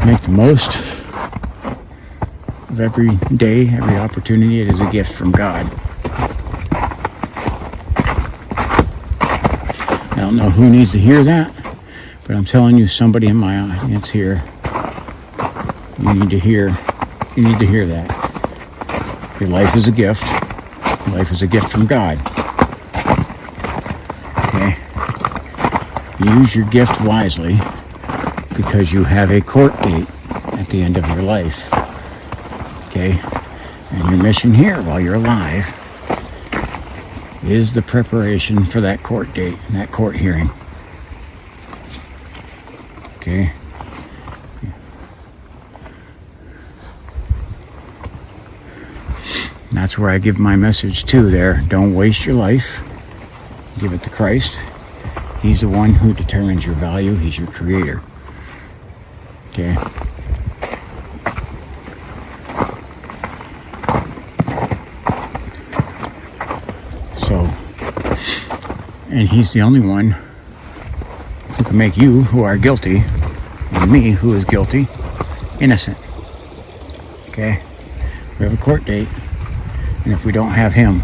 make the most of every day, every opportunity. It is a gift from God. I don't know who needs to hear that, but I'm telling you, somebody in my audience here, you need to hear that. Your life is a gift. Your life is a gift from God. Okay? Use your gift wisely, because you have a court date at the end of your life. Okay? And your mission here while you're alive is the preparation for that court date and that court hearing. Okay? And that's where I give my message too there. Don't waste your life. Give it to Christ. He's the one who determines your value. He's your creator. Okay? And he's the only one who can make you, who are guilty, and me, who is guilty, innocent. Okay? We have a court date, and if we don't have him,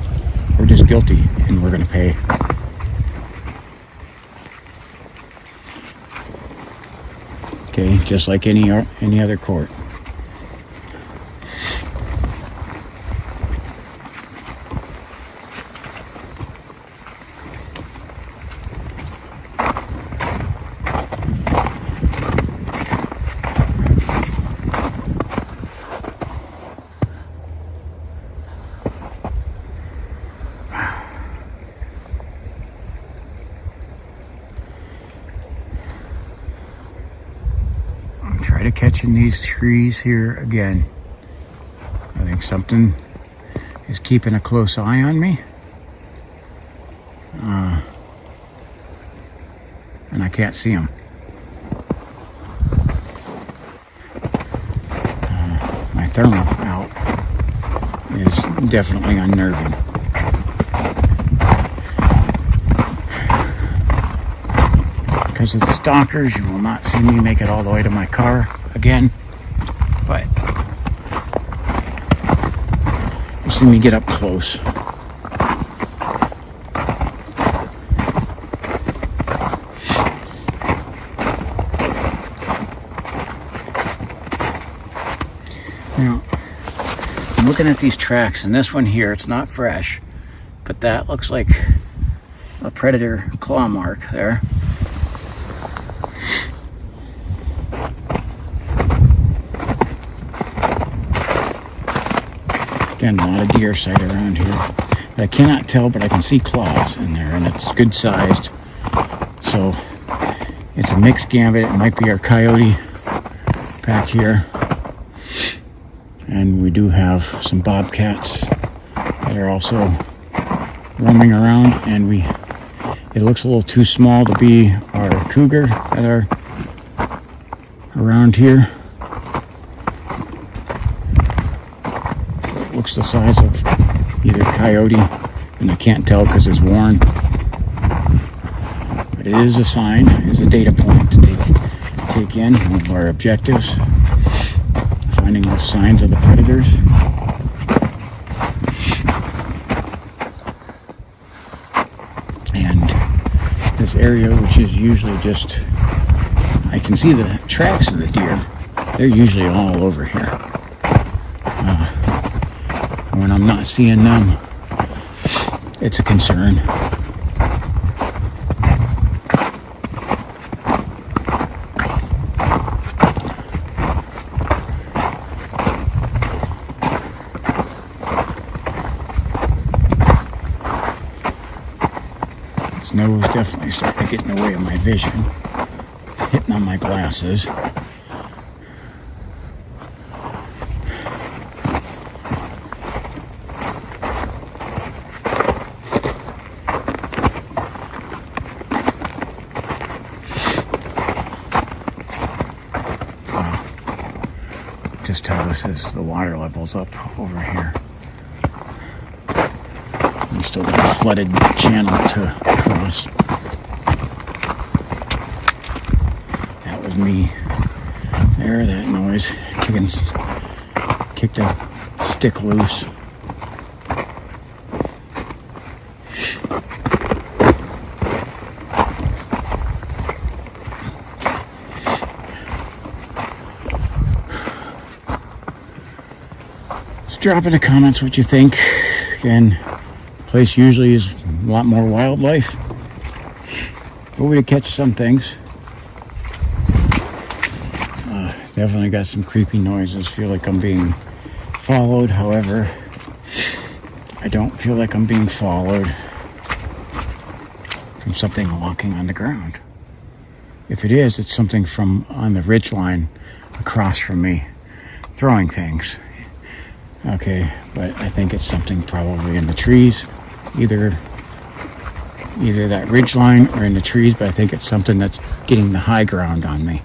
we're just guilty, and we're going to pay. Okay? Just like any other court. Try to catch in these trees here again. I think something is keeping a close eye on me. And I can't see him. My thermal out is definitely unnerving. Because of the stalkers, you will not see me make it all the way to my car again. But you'll see me get up close. Now, I'm looking at these tracks, and this one here, it's not fresh, but that looks like a predator claw mark there. Again, a lot of deer sight around here. But I cannot tell, but I can see claws in there, and it's good sized. So it's a mixed gambit. It might be our coyote back here. And we do have some bobcats that are also roaming around, and it looks a little too small to be our cougar that are around here. It looks the size of either coyote, and I can't tell because it's worn. But it is a sign, it is a data point to take in one of our objectives. Finding the signs of the predators. And this area, which is usually just, I can see the tracks of the deer. They're usually all over here. When I'm not seeing them, it's a concern. Snow is definitely starting to get in the way of my vision, hitting on my glasses. Just tell this is the water level's up over here. We still got a flooded channel to cross. That was me there, that noise. Kicked a stick loose. Drop in the comments what you think. Again, place usually is a lot more wildlife, but we did catch some things. Definitely got some creepy noises. Feel like I'm being followed. However, I don't feel like I'm being followed from something walking on the ground. If it is, it's something from on the ridge line across from me throwing things. Okay, but I think it's something probably in the trees, either that ridge line or in the trees, but I think it's something that's getting the high ground on me.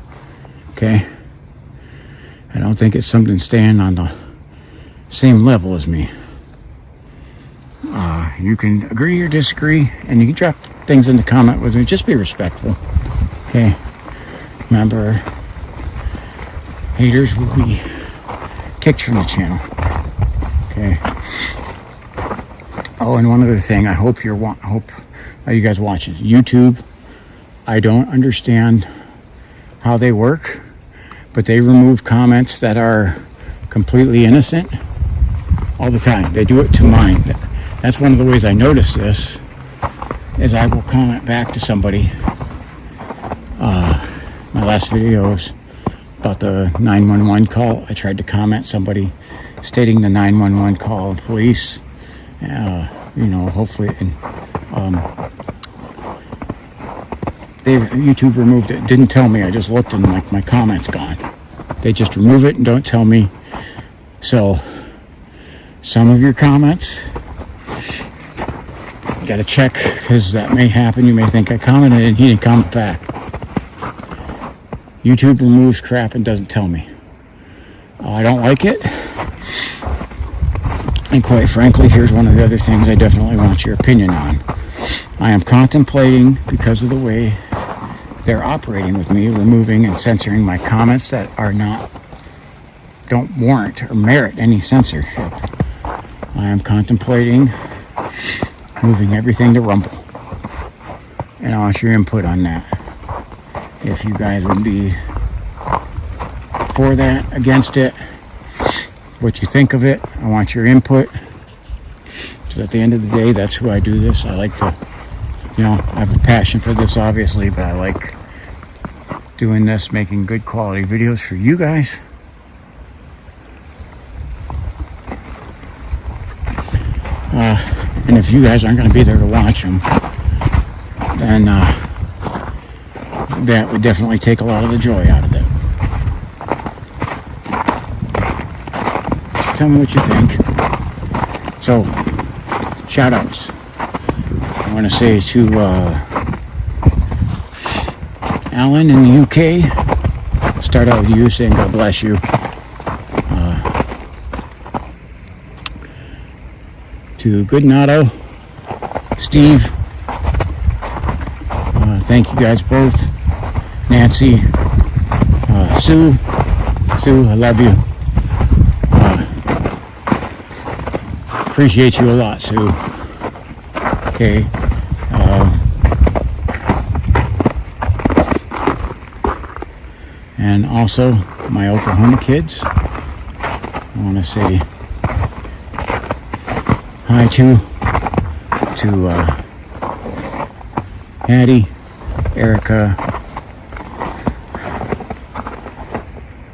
Okay, I don't think it's something staying on the same level as me. You can agree or disagree, and you can drop things in the comment with me. Just be respectful. Okay, remember, haters will be kicked from the channel. Okay. Oh, and one other thing, I hope you guys watch it. YouTube, I don't understand how they work, but they remove comments that are completely innocent all the time. They do it to mine. That's one of the ways I notice this, is I will comment back to somebody. My last videos about the 911 call, I tried to comment somebody stating the 911 call, police, hopefully, YouTube removed it. Didn't tell me. I just looked and like my comment's gone. They just remove it and don't tell me. So some of your comments, you got to check, because that may happen. You may think I commented and he didn't comment back. YouTube removes crap and doesn't tell me. I don't like it. And quite frankly, here's one of the other things I definitely want your opinion on. I am contemplating, because of the way they're operating with me, removing and censoring my comments that don't warrant or merit any censorship. I am contemplating moving everything to Rumble. And I want your input on that. If you guys would be for that, against it. what you think of it. I want your input. So at the end of the day, that's who I do this. I like to, you know, I have a passion for this, obviously, but I like doing this, making good quality videos for you guys. And if you guys aren't going to be there to watch them, then that would definitely take a lot of the joy out of it. Tell me what you think. So, shout outs. I want to say to Alan in the UK, start out with you saying God bless you. To Good Nato, Steve, thank you guys both. Nancy, Sue, I love you. Appreciate you a lot, Sue. Okay. And also my Oklahoma kids. I want to say hi to Addie, Erica,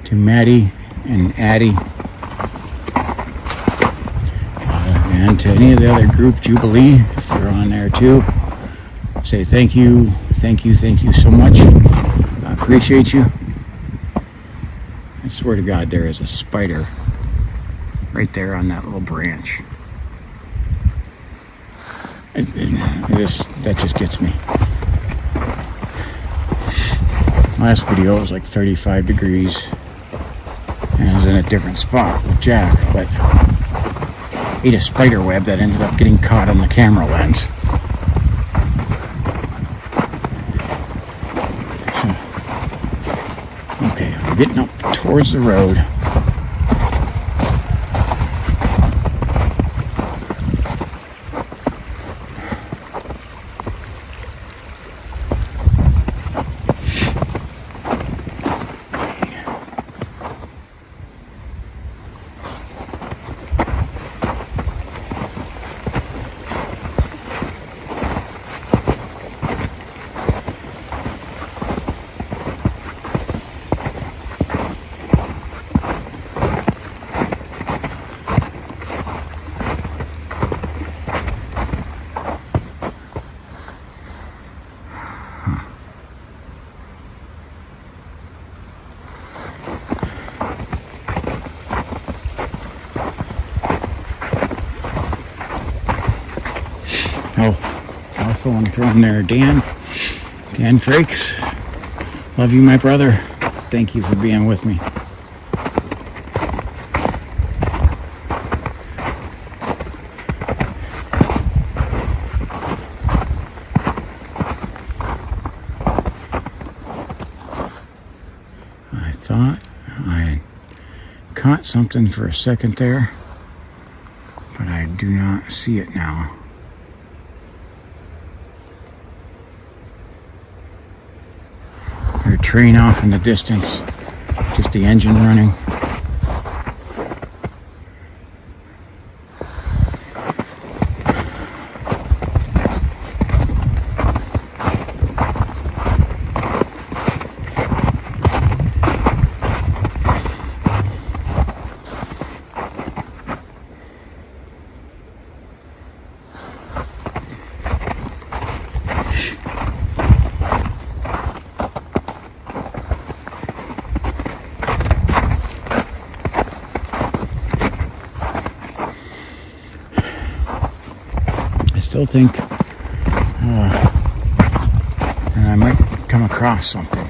to Maddie and Addie, and to any of the other group, Jubilee, if you're on there too. Say thank you so much. I appreciate you. I swear to God, there is a spider right there on that little branch. That just gets me. Last video was like 35 degrees and I was in a different spot with Jack, but ate a spider web that ended up getting caught on the camera lens. Okay, we're getting up towards the road. Oh, also want to throw in there Dan Frakes. Love you, my brother. Thank you for being with me. I thought I caught something for a second there, but I do not see it now. There's a train off in the distance, just the engine running. I still think that I might come across something,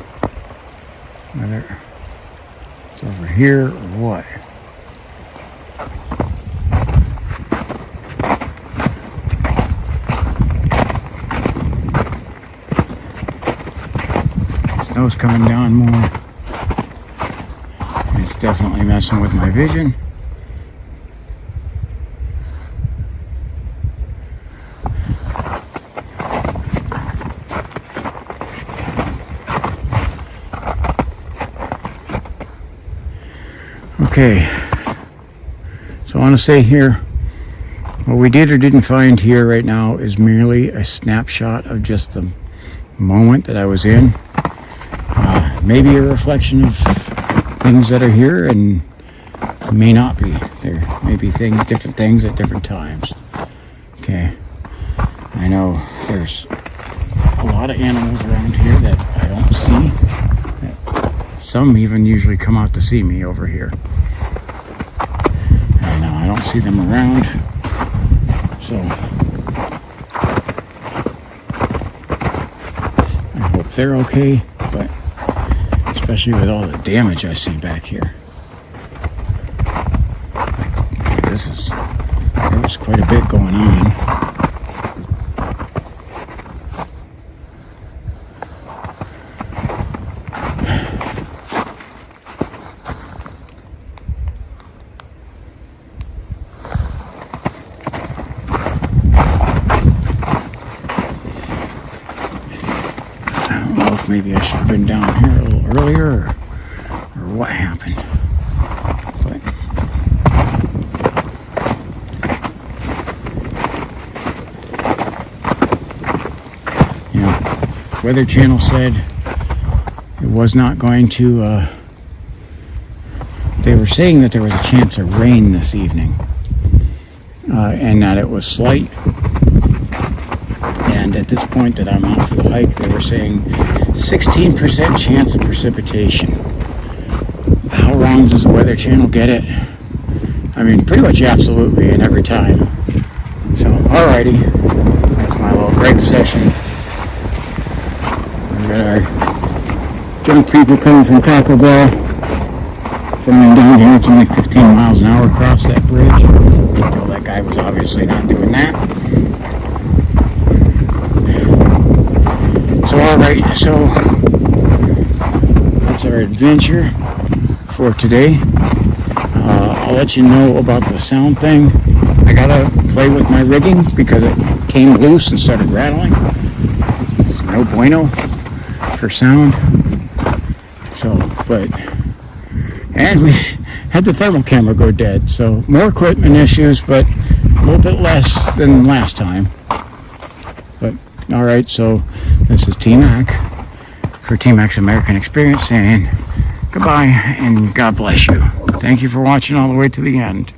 whether it's over here or what. Snow's coming down more. It's definitely messing with my vision. Okay, So I want to say here, what we did or didn't find here right now is merely a snapshot of just the moment that I was in. Maybe a reflection of things that are here, and may not be. There may be things, different things at different times. Okay. I know there's a lot of animals around here that I don't see. Some even usually come out to see me over here. And I don't see them around. So I hope they're okay, but especially with all the damage I see back here. There was quite a bit going on. Maybe I should have been down here a little earlier, or what happened. But you know, Weather Channel said it was not going to. They were saying that there was a chance of rain this evening, and that it was slight. And at this point that I'm out for the hike, they were saying 16% chance of precipitation. How wrong does the Weather Channel get it? I mean, pretty much absolutely, and every time. So, alrighty. That's my little break session. We got our drunk people coming from Taco Bell. Coming down here, it's only 15 miles an hour across that bridge. Until that guy was obviously not doing that. So alright, so that's our adventure for today. I'll let you know about the sound thing. I gotta play with my rigging because it came loose and started rattling. It's no bueno for sound. So, and we had the thermal camera go dead. So more equipment issues, but a little bit less than last time. But alright, so this is T-Mac for T-Mac's American Experience saying goodbye and God bless you. Thank you for watching all the way to the end.